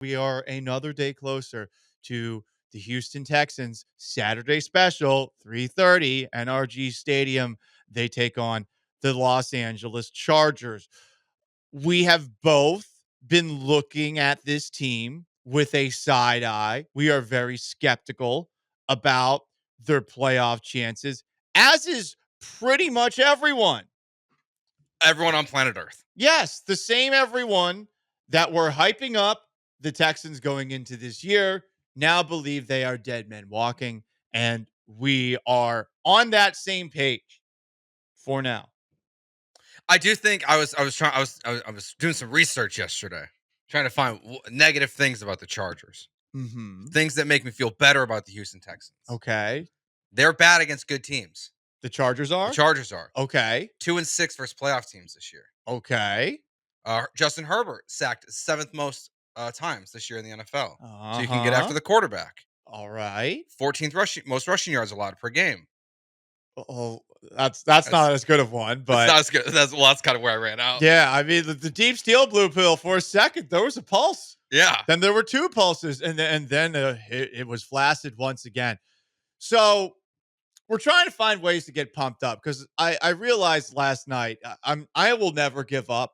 We are another day closer to the Houston Texans Saturday special, 3:30 NRG Stadium. They take on the Los Angeles Chargers. We have both been looking at this team with a side eye. We are very skeptical about their playoff chances, as is pretty much everyone. Everyone on planet Earth. Yes, the same everyone that were hyping up the Texans going into this year now believe they are dead men walking, and we are on that same page for now. I do think I was doing some research yesterday, trying to find negative things about the Chargers, things that make me feel better about the Houston Texans. Okay. They're bad against good teams. The Chargers are? The Chargers are. Okay. 2-6 versus playoff teams this year. Okay. Justin Herbert sacked 7th most times this year in the NFL. So you can get Uh-huh. after the quarterback. All right. 14th most rushing yards allowed per game. Oh, that's not as good of one, but it's not as good. That's kind of where I ran out. Yeah, I mean the deep steel blue pill for a second there was a pulse. Yeah. Then there were two pulses, and then it was flaccid once again. So we're trying to find ways to get pumped up because I realized last night I will never give up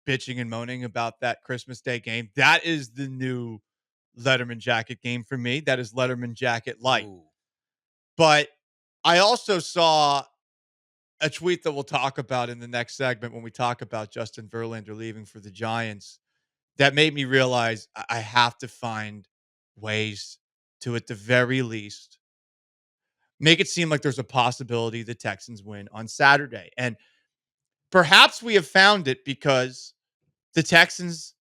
bitching and moaning about that Christmas Day game. That is the new Letterman jacket game for me. That is Letterman jacket light. Ooh. But I also saw a tweet that we'll talk about in the next segment when we talk about Justin Verlander leaving for the Giants that made me realize I have to find ways to, at the very least, make it seem like there's a possibility the Texans win on Saturday. And perhaps we have found it because the Texans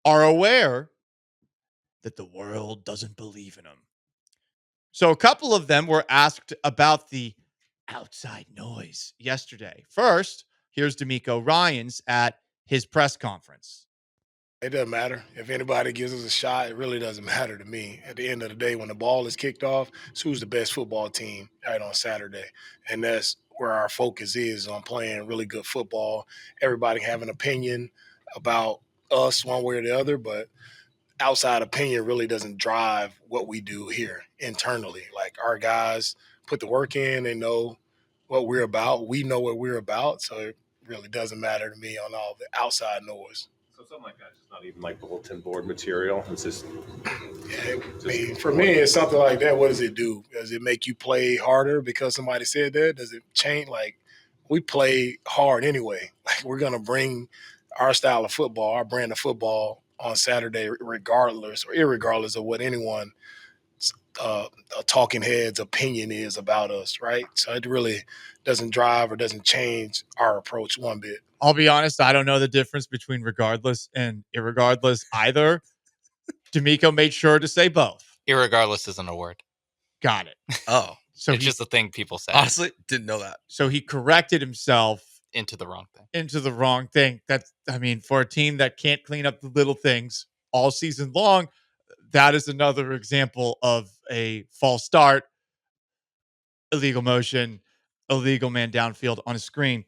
are aware that the world doesn't believe in them. So a couple of them were asked about the outside noise yesterday. First, here's DeMeco Ryans at his press conference. It doesn't matter. If anybody gives us a shot, it really doesn't matter to me. At the end of the day, when the ball is kicked off, it's who's the best football team right on Saturday. And that's where our focus is, on playing really good football. Everybody have an opinion about us one way or the other, but outside opinion really doesn't drive what we do here internally. Like, our guys put the work in, they know what we're about. We know what we're about, so it really doesn't matter to me on all the outside noise. So something like that, just not even like bulletin board material. It's just, for me, it's something like that. What does it do? Does it make you play harder because somebody said that? Does it change? Like, we play hard anyway. Like, we're gonna bring our style of football, our brand of football on Saturday, regardless or irregardless of what anyone a talking head's opinion is about us, right? So it really doesn't drive or doesn't change our approach one bit. I'll be honest, I don't know the difference between regardless and irregardless either. DeMeco made sure to say both. Irregardless isn't a word. Got it. Oh. So it's just a thing people say. Honestly, didn't know that. So he corrected himself into the wrong thing. That's, I mean, for a team that can't clean up the little things all season long, that is another example of a false start, illegal motion, illegal man downfield on a screen.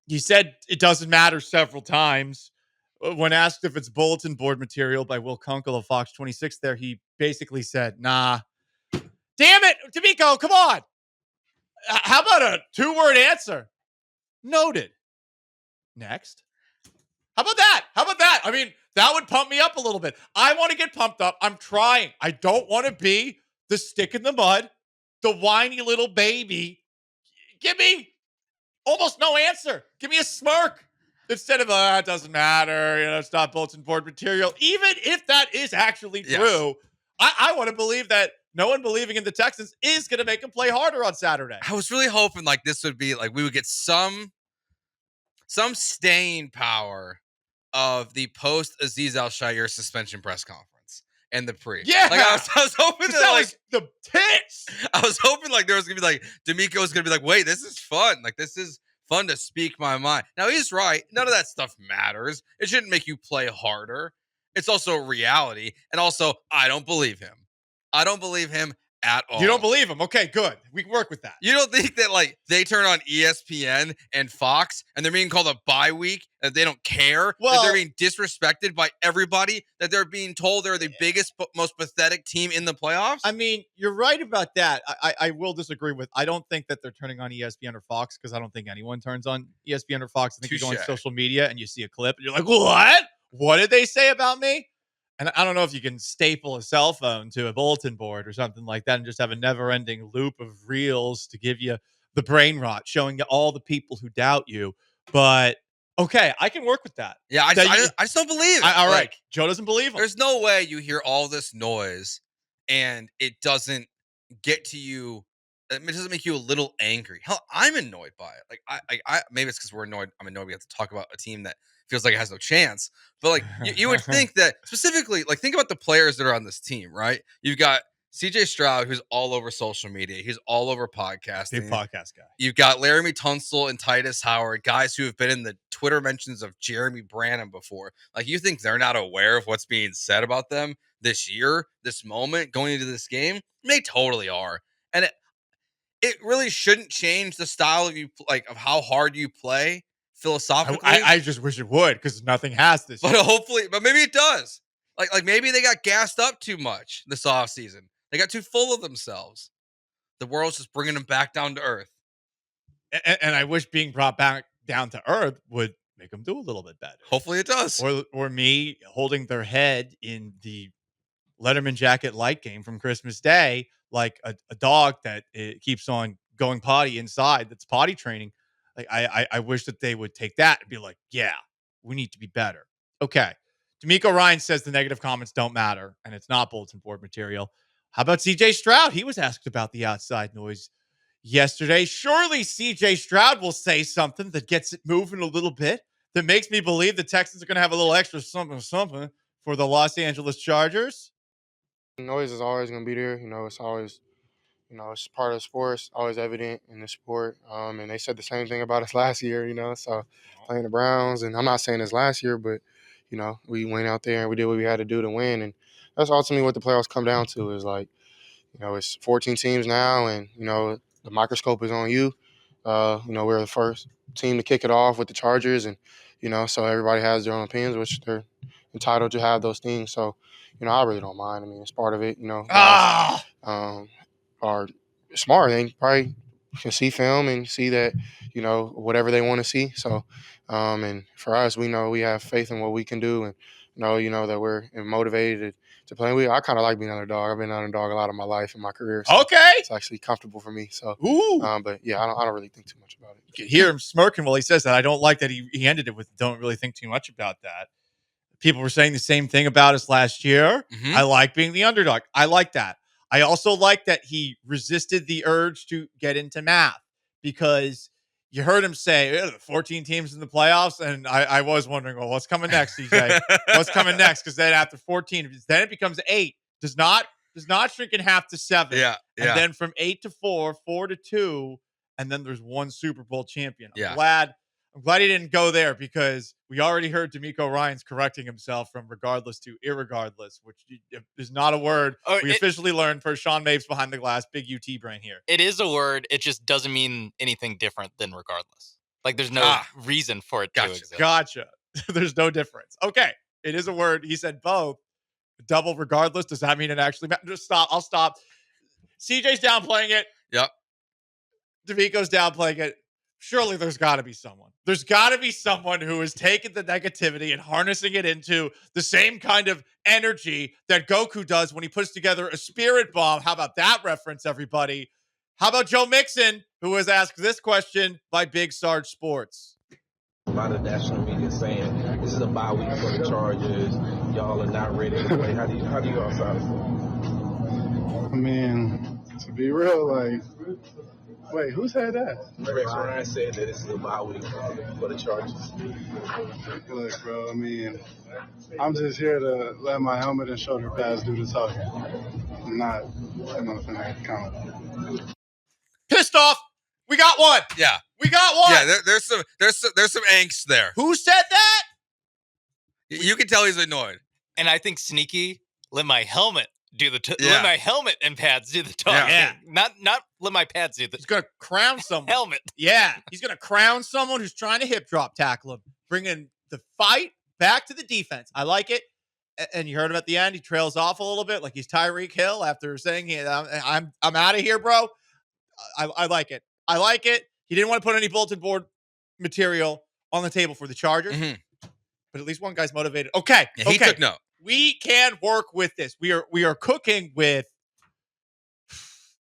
He said it doesn't matter several times. When asked if it's bulletin board material by Will Kunkel of Fox 26 there, he basically said, nah. Damn it, DeMeco, come on. How about a 2-word answer? Noted. Next. How about that? I mean, that would pump me up a little bit. I want to get pumped up. I'm trying. I don't want to be the stick in the mud, the whiny little baby. Give me almost no answer. Give me a smirk instead of, it doesn't matter. It's not bulletin board material. Even if that is actually true, I want to believe that no one believing in the Texans is going to make them play harder on Saturday. I was really hoping like this would be like we would get some staying power of the post Azeez Al-Shaair suspension press conference and the pre. Yeah. Like I was hoping that like the tits. I was hoping like there was gonna be like DeMeco was gonna be like, wait, this is fun. Like this is fun to speak my mind. Now he's right. None of that stuff matters. It shouldn't make you play harder. It's also reality. And also, I don't believe him. I don't believe him at all. You don't believe him? Okay, good. We can work with that. You don't think that like they turn on ESPN and Fox and they're being called a bye week, that they don't care, that Well- they're being disrespected by everybody, that they're being told they're the biggest, most pathetic team in the playoffs? I mean, you're right about that. I will disagree with. I don't think that they're turning on ESPN or Fox because I don't think anyone turns on ESPN or Fox. I think you go on Touche. social media and you see a clip and you're like, what? What did they say about me? And I don't know if you can staple a cell phone to a bulletin board or something like that and just have a never-ending loop of reels to give you the brain rot, showing you all the people who doubt you. But okay, I can work with that. Yeah, I just don't believe it. All right, Like, Joe doesn't believe him. there's no way you hear all this noise and it doesn't get to you. It doesn't make you a little angry. Hell, I'm annoyed by it. Like I maybe it's because we're annoyed. I'm annoyed we have to talk about a team that feels like it has no chance. But like you would think that specifically, like think about the players that are on this team, right? You've got CJ Stroud, who's all over social media. He's all over podcasting. Big podcast guy. You've got Laramie Tunsil and Titus Howard, guys who have been in the Twitter mentions of Jeremy Branham before. Like, you think they're not aware of what's being said about them this year, this moment, going into this game? They totally are. And it really shouldn't change the style of you, like of how hard you play philosophically. I just wish it would because nothing has this. But hopefully, but maybe it does. Like maybe they got gassed up too much this offseason. They got too full of themselves. The world's just bringing them back down to earth. And I wish being brought back down to earth would make them do a little bit better. Hopefully it does. Or me holding their head in the Letterman jacket light game from Christmas Day, like a dog that it keeps on going potty inside that's potty training. Like I wish that they would take that and be like, yeah, we need to be better. Okay. DeMeco Ryans says the negative comments don't matter and it's not bulletin board material. How about CJ Stroud? He was asked about the outside noise yesterday. Surely CJ Stroud will say something that gets it moving a little bit, that makes me believe the Texans are going to have a little extra something for the Los Angeles Chargers. Noise is always going to be there. It's always, it's part of sports, always evident in the sport. And they said the same thing about us last year, so playing the Browns. And I'm not saying this last year, but, we went out there and we did what we had to do to win. And that's ultimately what the playoffs come down to is like, it's 14 teams now and, the microscope is on you. We're the first team to kick it off with the Chargers and, so everybody has their own opinions, which they're entitled to have those things. So, I really don't mind. I mean, it's part of it, guys, are smart. They probably can see film and see that, whatever they want to see. So, and for us, we know we have faith in what we can do and know that we're motivated to play. I kind of like being underdog. I've been underdog a lot of my life in my career. So Okay. it's actually comfortable for me. So, Ooh. But yeah, I don't really think too much about it. You can hear him smirking while he says that. I don't like that he ended it with don't really think too much about that. People were saying the same thing about us last year. Mhm. I like being the underdog. I like that. I also like that he resisted the urge to get into math because you heard him say 14 teams in the playoffs. And I was wondering, well, what's coming next, CJ? What's coming next? Because then after 14, then it becomes 8. Does not shrink in half to 7. Yeah. And then from 8 to 4, 4 to 2, and then there's one Super Bowl champion. I'm Yeah. glad he didn't go there because we already heard DeMeco Ryans correcting himself from regardless to irregardless, which is not a word we officially learned for Sean Mapes behind the glass. Big UT brain here. It is a word. It just doesn't mean anything different than regardless. Like there's no reason for it to exist. Gotcha. There's no difference. Okay. It is a word. He said both. Double regardless. Does that mean it actually matters? Just stop. I'll stop. CJ's downplaying it. Yep. DeMeco's downplaying it. Surely there's got to be someone. There's got to be someone who is taking the negativity and harnessing it into the same kind of energy that Goku does when he puts together a spirit bomb. How about that reference, everybody? How about Joe Mixon, who was asked this question by Big Sarge Sports? A lot of national media saying this is a bye week for the Chargers. Y'all are not ready to play. How do you all sound? I mean, to be real, like, wait, who said that? Rex Ryan said that this is a bye week for the Chargers. Look, bro, I mean, I'm just here to let my helmet and shoulder pads do the talking. I'm not finna comment. Pissed off. We got one. Yeah. We got one. Yeah, there's some angst there. Who said that? You can tell he's annoyed. And I think sneaky, let my helmet do the Yeah. let my helmet and pads do the talking. Yeah. Not let my pads do the He's going to crown someone. helmet. Yeah. He's going to crown someone who's trying to hip drop tackle him, bringing the fight back to the defense. I like it. And you heard him at the end. He trails off a little bit like he's Tyreek Hill after saying, I'm out of here, bro. I like it. I like it. He didn't want to put any bulletin board material on the table for the Chargers, but at least one guy's motivated. Okay. Yeah, okay. he took note. We can work with this. We are cooking with.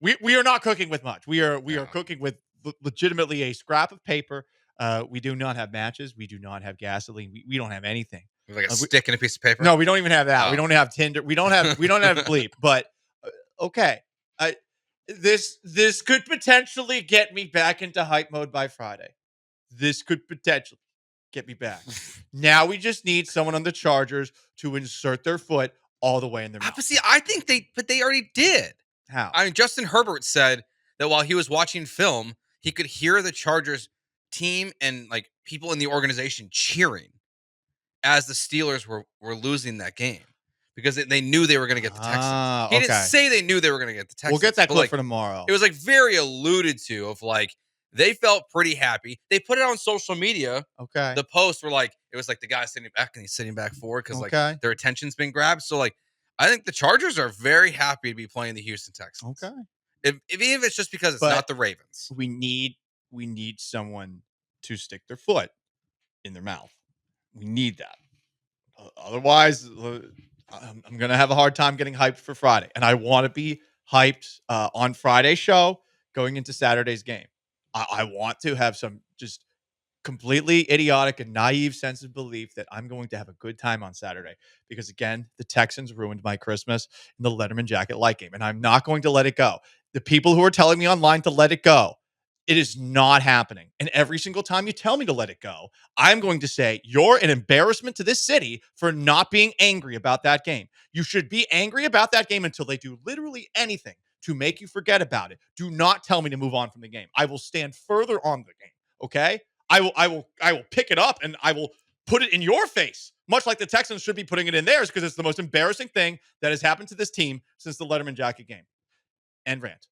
We are not cooking with much. We are cooking with legitimately a scrap of paper. We do not have matches. We do not have gasoline. We don't have anything. Like a stick and a piece of paper. No, we don't even have that. Oh. We don't have Tinder. We don't have Bleep. But okay, this could potentially get me back into hype mode by Friday. This could potentially get me back. Now we just need someone on the Chargers to insert their foot all the way in their mouth. But see, I think they already did. How? I mean, Justin Herbert said that while he was watching film, he could hear the Chargers team and like people in the organization cheering as the Steelers were losing that game because they knew they were going to get the Texans. He didn't say they knew they were going to get the Texans. We'll get that clip like, for tomorrow. It was like very alluded to of like they felt pretty happy. They put it on social media. Okay. The posts were like it was like the guy sitting back and he's sitting back forward because like their attention's been grabbed. So like I think the Chargers are very happy to be playing the Houston Texans. Okay. Even if it's just because it's not the Ravens. We need someone to stick their foot in their mouth. We need that. Otherwise, I'm going to have a hard time getting hyped for Friday. And I want to be hyped on Friday's show going into Saturday's game. I want to have some just completely idiotic and naive sense of belief that I'm going to have a good time on Saturday. Because, again, the Texans ruined my Christmas in the Letterman jacket light game. And I'm not going to let it go. The people who are telling me online to let it go, it is not happening. And every single time you tell me to let it go, I'm going to say, you're an embarrassment to this city for not being angry about that game. You should be angry about that game until they do literally anything to make you forget about it. Do not tell me to move on from the game. I will stand further on the game. Okay? I will pick it up and I will put it in your face, much like the Texans should be putting it in theirs because it's the most embarrassing thing that has happened to this team since the Letterman jacket game. End rant.